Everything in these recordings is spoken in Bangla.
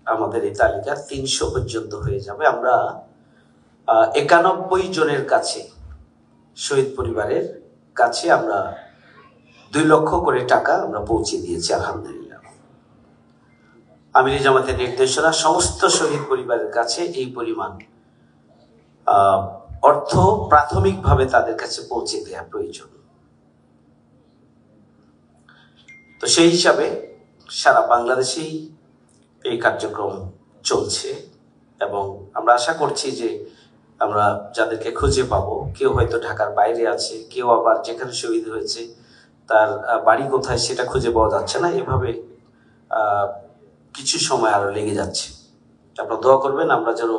আমাদের এই তালিকা ৩০০ পর্যন্ত হয়ে যাবে। আমরা ৯১ জনের কাছে, শহীদ পরিবারের কাছে আমরা ২ লক্ষ করে টাকা আমরা পৌঁছে দিয়েছি আলহামদুলিল্লাহ। আমিরি জামাতের নির্দেশনা সমস্ত শহীদ পরিবারের কাছে এই পরিমাণ অর্থ প্রাথমিকভাবে তাদের কাছে পৌঁছে দেওয়া প্রয়োজন। তো সেই হিসাবে সারা বাংলাদেশেই এই কার্যক্রম চলছে এবং আমরা আশা করছি যে আমরা যাদেরকে খুঁজে পাবো, কেউ হয়তো ঢাকার বাইরে আছে, কেউ আবার যেখানে শহীদ হয়েছে তার বাড়ি কোথায় সেটা খুঁজে পাওয়া যাচ্ছে না। এভাবে কিছু সময় আরো লেগে যাচ্ছে। আপনারা দোয়া করবেন আমরা যেন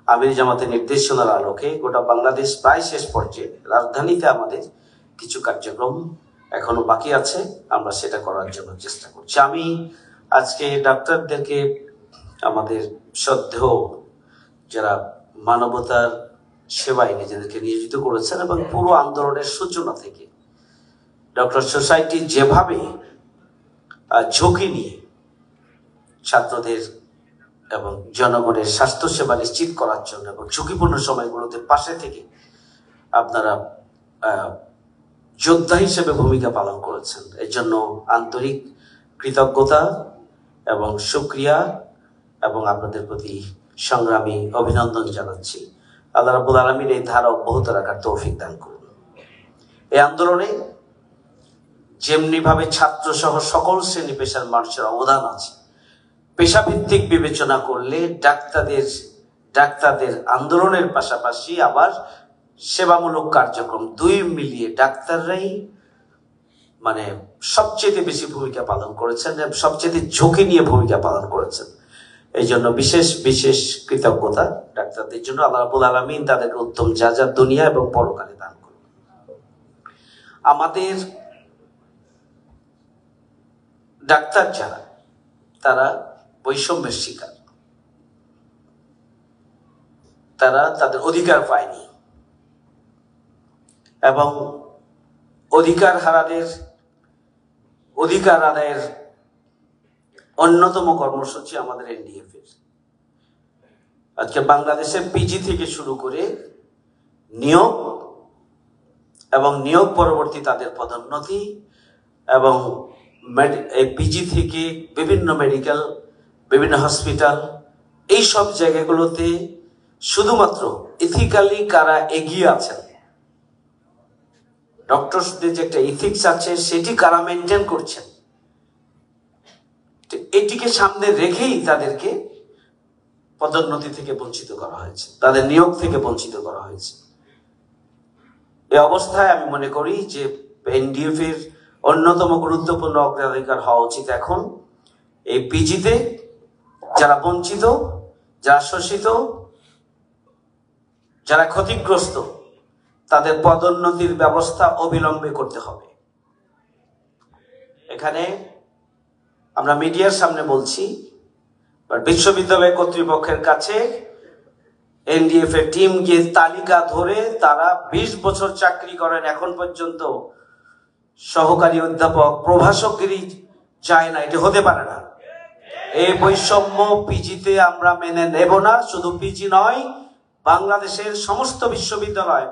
আমিরি জামাতের নির্দেশনার আলোকে গোটা বাংলাদেশ প্রায় শেষ পর্যায়ে, রাজধানীতে আমাদের কিছু কার্যক্রম এখনো বাকি আছে, আমরা সেটা করার জন্য চেষ্টা করছি। আমি আজকে ডাক্তারদেরকে, আমাদের শ্রদ্ধেয় যারা মানবতার সেবায় নিজেদেরকে নিয়োজিত করেছেন এবং পুরো আন্দোলনের সূচনা থেকে ডক্টর সোসাইটি যেভাবে ঝুঁকি নিয়ে ছাত্রদের এবং জনগণের স্বাস্থ্য সেবা নিশ্চিত করার জন্য এবং ঝুঁকিপূর্ণ সময়গুলোতে পাশে থেকে আপনারা যোদ্ধা হিসেবে ভূমিকা পালন করেছেন, এর জন্য আন্তরিক কৃতজ্ঞতা এবং শুকরিয়া এবং আপনাদের প্রতি সংগ্রামী অভিনন্দন জানাচ্ছি। আল্লাহ রাব্বুল আলামিন এই ধারা অব্যাহত রাখার তৌফিক দান করুন। এই আন্দোলনে যেমনি ভাবে ছাত্র সহ সকল শ্রেণী পেশার মানুষের অবদান আছে, পেশাভিত্তিক বিবেচনা করলে ডাক্তারদের আন্দোলনের পাশাপাশি আবার সেবামূলক কার্যক্রম দুই মিলিয়ে ডাক্তাররাই মানে সবচেয়ে বেশি ভূমিকা পালন করেছেন এবং সবচেয়ে ঝুঁকি নিয়ে ভূমিকা পালন করেছেন। এই জন্য বিশেষ বিশেষ কৃতজ্ঞতা ডাক্তারদের জন্য। আল্লাহ রাব্বুল আলামিন তাদেরকে উত্তম জাযা দুনিয়া এবং পরকালে দান করুন। আমাদের ডাক্তার যারা, তারা বৈষম্যের শিকার, তারা তাদের অধিকার পায়নি এবং অধিকার আদায়ের অন্যতম কর্মসূচি আমাদের এনডিএফ এর। আজকে বাংলাদেশের পিজি থেকে শুরু করে নিয়োগ এবং নিয়োগ পরবর্তী তাদের পদোন্নতি এবং এই পিজি থেকে বিভিন্ন মেডিকেল, বিভিন্ন হসপিটাল, এই সব জায়গাগুলোতে শুধুমাত্র ইথিক্যালি কারা এগিয়ে আছেন, ডক্টরসদের যে একটা ইথিক্স আছে সেটি কারা মেনটেন করছেন, এটিকে সামনে রেখেই তাদেরকে পদোন্নতি থেকে বঞ্চিত করা হয়েছে, তাদের নিয়োগ থেকে বঞ্চিত করা হয়েছে। এই অবস্থায় আমি মনে করি যে এনডিএফ এর অন্যতম গুরুত্বপূর্ণ অগ্রাধিকার হওয়া উচিত এখন এই পিজিতে যারা বঞ্চিত, যারা শোষিত, যারা ক্ষতিগ্রস্ত, তাদের পদোন্নতির ব্যবস্থা অবিলম্বে করতে হবে। এখানে আমরা মিডিয়ার সামনে বলছি, বিশ্ববিদ্যালয় কর্তৃপক্ষের কাছে এনডিএফ এর টিম গিয়ে তালিকা ধরে তারা ২০ বছর চাকরি করেন, এখন পর্যন্ত সহকারী অধ্যাপক, প্রভাষকগিরি যায় না, এটি হতে পারে না। এই বৈষম্য পিজিতে আমরা মেনে নেব না। শুধু পিজি নয়, বাংলাদেশের সমস্ত বিশ্ববিদ্যালয়,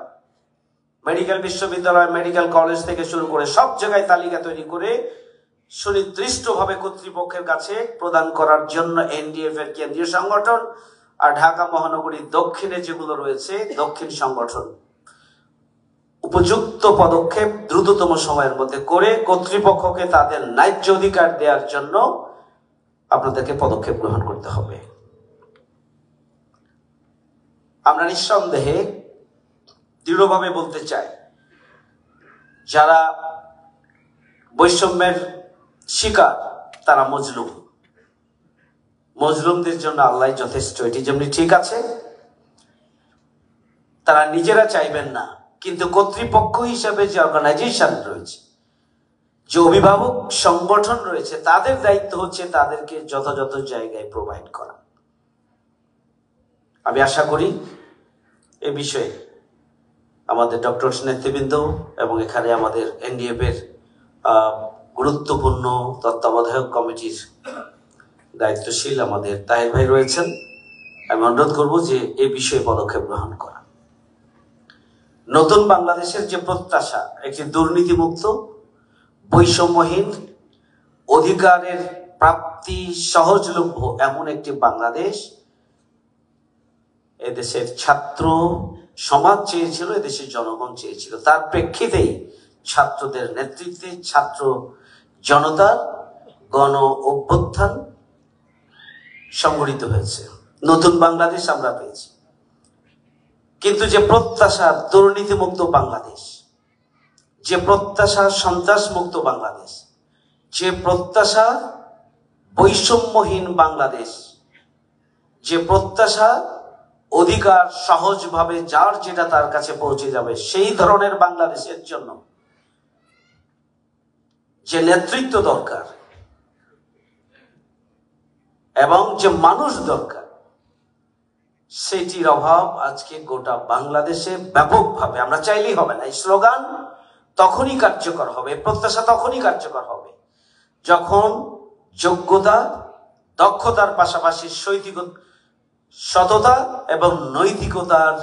মেডিকেল বিশ্ববিদ্যালয়, মেডিকেল কলেজ থেকে শুরু করে সব জায়গায় তালিকা তৈরি করে সুনির্দিষ্টভাবে কর্তৃপক্ষের কাছে প্রদান করার জন্য এনডিএফ এর কেন্দ্রীয় সংগঠন আর ঢাকা মহানগরীর দক্ষিণে যেগুলো রয়েছে দক্ষিণ সংগঠন উপযুক্ত পদক্ষেপ দ্রুততম সময়ের মধ্যে করে কর্তৃপক্ষকে তাদের ন্যায্য অধিকার দেওয়ার জন্য আপনাদেরকে পদক্ষেপ গ্রহণ করতে হবে। আমরা নিঃসন্দেহে দৃঢ়ভাবে বলতে চাই, যারা বৈষম্যের শিকার তারা মজলুমদের জন্য আল্লাহ যথেষ্ট। এটি যেমনি ঠিক আছে, তারা নিজেরা চাইবেন না, কিন্তু কর্তৃপক্ষ হিসাবে যে অর্গানাইজেশন রয়েছে, যে অভিভাবক সংগঠন রয়েছে, তাদের দায়িত্ব হচ্ছে তাদেরকে যথাযথ জায়গায় প্রোভাইড করা। আমি আশা করি এ বিষয়ে আমাদের ডক্টরস নেতৃবৃন্দ এবং এখানে আমাদের এনডিএফ এর গুরুত্বপূর্ণ তত্ত্বাবধায়ক কমিটির দায়িত্বশীল আমাদের তাহের ভাই রয়েছেন, আমি অনুরোধ করব যে এই বিষয়ে পদক্ষেপ গ্রহণ করা। নতুন বাংলাদেশের যে প্রত্যাশা, একটি দুর্নীতিমুক্ত, বৈষম্যহীন, অধিকারের প্রাপ্তি সহজলভ্য এমন একটি বাংলাদেশ এদেশের ছাত্র সমাজ চেয়েছিল, এদেশের জনগণ চেয়েছিল। তার প্রেক্ষিতেই ছাত্রদের নেতৃত্বে ছাত্র জনতার গণ অভ্যুত্থান সংগঠিত হয়েছে, নতুন বাংলাদেশ আমরা পেয়েছি। কিন্তু যে প্রত্যাশা দুর্নীতিমুক্ত বাংলাদেশ, যে প্রত্যাশা সন্ত্রাসমুক্ত বাংলাদেশ, যে প্রত্যাশা বৈষম্যহীন বাংলাদেশ, যে প্রত্যাশা অধিকার সহজভাবে যার যেটা তার কাছে পৌঁছে যাবে, সেই ধরনের বাংলাদেশের জন্য যে নেতৃত্ব দরকার এবং যে মানুষ দরকার, সেটির অভাব আজকে গোটা বাংলাদেশে ব্যাপকভাবে। আমরা চাইলেই হবে না। এই স্লোগান তখনই কার্যকর হবে, প্রত্যাশা তখনই কার্যকর হবে যখন যোগ্যতা, দক্ষতার পাশাপাশি সততা এবং নৈতিকতার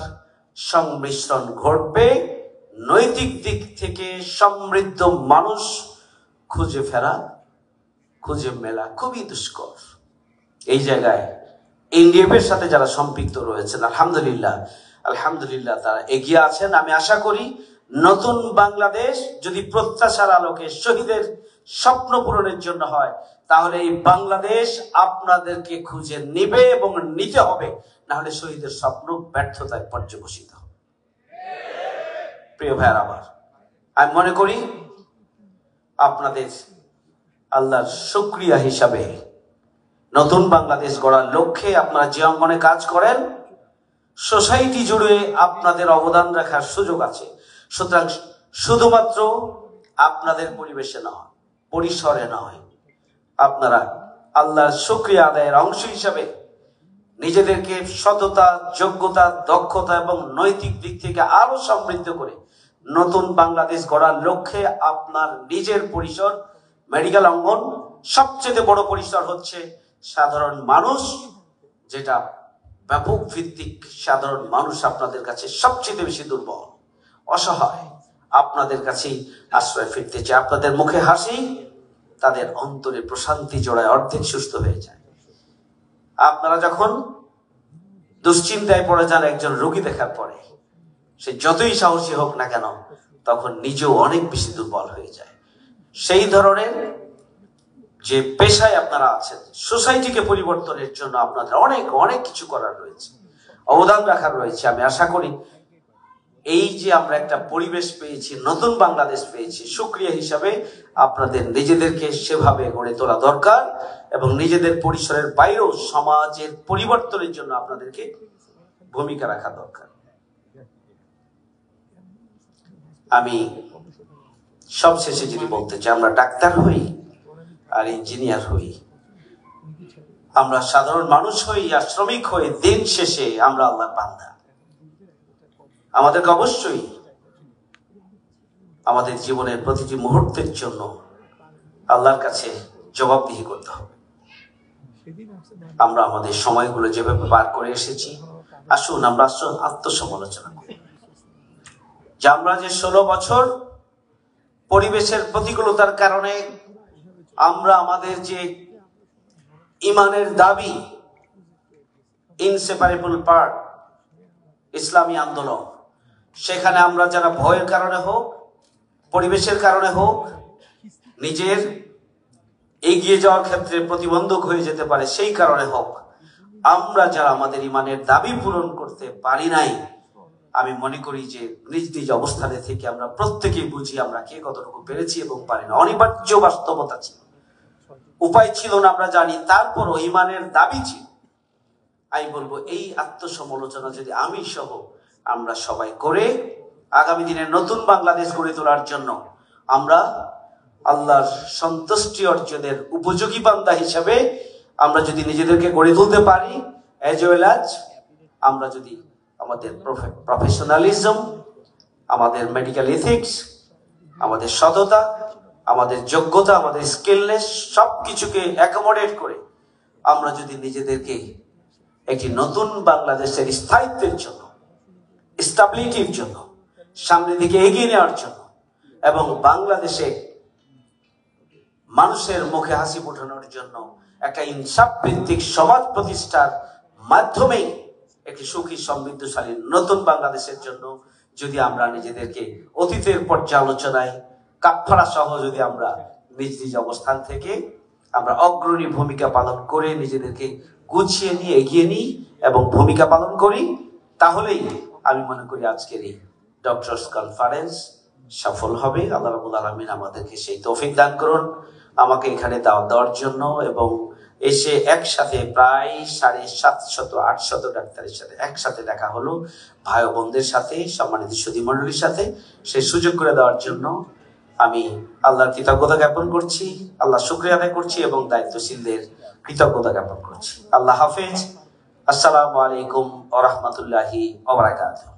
সংমিশ্রণ ঘটবে। নৈতিক দিক থেকে সমৃদ্ধ মানুষ খুঁজে মেলা খুবই দুষ্কর। এই জায়গায় এনডিএফ এর সাথে যারা সম্পৃক্ত রয়েছেন, আলহামদুলিল্লাহ তারা এগিয়ে আছেন। আমি আশা করি নতুন বাংলাদেশ যদি প্রত্যাশার আলোকে শহীদের স্বপ্ন পূরণের জন্য হয়, তাহলে এই বাংলাদেশ আপনাদেরকে খুঁজে নিবে এবং নিতে হবে, না হলে শহীদের স্বপ্ন ব্যর্থতায় পর্যবসিত হবে। প্রিয় ভাইয়ার আমার, আমি মনে করি আপনাদের আল্লাহর শুকরিয়া হিসাবে নতুন বাংলাদেশ গড়ার লক্ষ্যে আপনারা যে অঙ্গনে কাজ করেন, সোসাইটি জুড়ে আপনাদের অবদান রাখার সুযোগ আছে। সুতরাং শুধুমাত্র আপনাদের পরিবেশে নয়, পরিসরে নয়, আপনারা আল্লাহর শুকরিয়া আদায়ের অংশ হিসাবে নিজেদেরকে সততা, যোগ্যতা, দক্ষতা এবং নৈতিক দিক থেকে আরো সমৃদ্ধ করে নতুন বাংলাদেশ গড়ার লক্ষ্যে আপনার নিজের পরিসর, মেডিকেল অঙ্গন, সবচেয়ে বড় পরিসর হচ্ছে সাধারণ মানুষ, যেটা ব্যাপক ভিত্তিক। সাধারণ মানুষ আপনাদের কাছে সবচেয়ে বেশি দুর্বল, অসহায়, আপনাদের কাছেই আশ্রয় ফিরতে চায়। আপনাদের মুখে হাসি তাদের অন্তরে প্রশান্তি জোড়ায় অর্ধেক সুস্থ হয়ে যায়। আপনারা যখন দুশ্চিন্তায় পড়ে যান একজন রোগী দেখার পরে, সে যতই সাহসী হোক না কেন, তখন নিজেও অনেক বেশি দুর্বল হয়ে যায়। সেই ধরনের যে পেশায় আপনারা আছেন, সোসাইটিকে পরিবর্তনের জন্য আপনাদের অনেক অনেক কিছু করার রয়েছে, অবদান রাখার রয়েছে। আমি আশা করি এই যে আমরা একটা পরিবেশ পেয়েছি, নতুন বাংলাদেশ পেয়েছি, শুকরিয়া হিসাবে আপনাদের নিজেদেরকে সেভাবে গড়ে তোলা দরকার এবং নিজেদের পরিসরের বাইরেও সমাজের পরিবর্তনের জন্য আপনাদেরকে ভূমিকা রাখা দরকার। আমি সবশেষে যদি বলতে চাই, আমরা ডাক্তার হই আর ইঞ্জিনিয়ার হই, আমরা সাধারণ মানুষ হই আর শ্রমিক হই, দিন শেষে আমরা আল্লাহর বান্দা। আমাদেরকে অবশ্যই আমাদের জীবনের প্রতিটি মুহূর্তের জন্য আল্লাহর কাছে জবাবদিহি করতে হবে। আমরা আমাদের সময়গুলো যেভাবে পার করে এসেছি, আসুন আমরা আত্মসমালোচনা করি যে আমরা যে 16 বছর পরিবেশের প্রতিকূলতার কারণে আমরা আমাদের যে ইমানের দাবি, ইনসেপারেবল পার্ট, ইসলামী আন্দোলন, সেখানে আমরা যারা ভয়ের কারণে হোক, পরিবেশের কারণে হোক, নিজের এগিয়ে যাওয়ার ক্ষেত্রে প্রতিবন্ধক হয়ে যেতে পারে, সেই কারণে হোক, আমরা যারা আমাদের ইমানের দাবি পূরণ করতে পারি নাই, আমি মনে করি যে নিজ নিজ অবস্থানে থেকে আমরা প্রত্যেকেই বুঝি আমরা কে কতটুকু পেরেছি এবং পারি না। অনিবার্য বাস্তবতা ছিল, উপায় ছিল না, আমরা জানি, তারপরও ইমানের দাবি ছিল। আমি বলবো এই আত্মসমালোচনা যদি আমি সহ আমরা সবাই করে আগামী দিনে নতুন বাংলাদেশ গড়ে তোলার জন্য আমরা আল্লাহর সন্তুষ্টি অর্জনের উপযোগী বান্দা হিসেবে আমরা যদি নিজেদেরকে গড়ে তুলতে পারি, এজ ওয়েল অ্যাজ আমরা যদি আমাদের প্রফেশনালিজম, আমাদের মেডিকেল এথিক্স, আমাদের সততা, আমাদের যোগ্যতা, আমাদের স্কিলনেস সবকিছুকে অ্যাকোমোডেট করে আমরা যদি নিজেদেরকে একটি নতুন বাংলাদেশের স্থায়িত্বের জন্য, স্টাবিলিটির জন্য, সামনের দিকে এগিয়ে নেওয়ার জন্য এবং বাংলাদেশে মানুষের মুখে হাসি ফোটানোর জন্য একটা ইনসাফ ভিত্তিক সমাজ প্রতিষ্ঠার মাধ্যমে একটি সুখী সমৃদ্ধশালী নতুন বাংলাদেশের জন্য যদি আমরা নিজেদেরকে অতীতের পর্যালোচনায় কাফফারা সহ যদি আমরা নিজ নিজ অবস্থান থেকে আমরা অগ্রণী ভূমিকা পালন করে নিজেদেরকে গুছিয়ে নিয়ে এগিয়ে নিই এবং ভূমিকা পালন করি, তাহলেই আমি মনে করি আজকের এই ডক্টরস কনফারেন্স সফল হবে। আল্লাহ রাব্বুল আলামিন আমাদেরকে সেই তৌফিক দান করুন, আমাকে এখানে দাওয়াত দেওয়ার জন্য এবং এসে একসাথে প্রায় 750-800 ডাক্তারের সাথে একসাথে দেখা হলো, ভাই বোনদের সাথে, সম্মানিত সুধী মণ্ডলীর সাথে সেই সুযোগ করে দেওয়ার জন্য আমি আল্লাহর কৃতজ্ঞতা জ্ঞাপন করছি, আল্লাহ শুকরিয়া আদায় করছি এবং দায়িত্বশীলদের কৃতজ্ঞতা জ্ঞাপন করছি। আল্লাহ হাফেজ। আসসালামু আলাইকুম ওয়া রাহমাতুল্লাহি ওয়া বারাকাতুহু।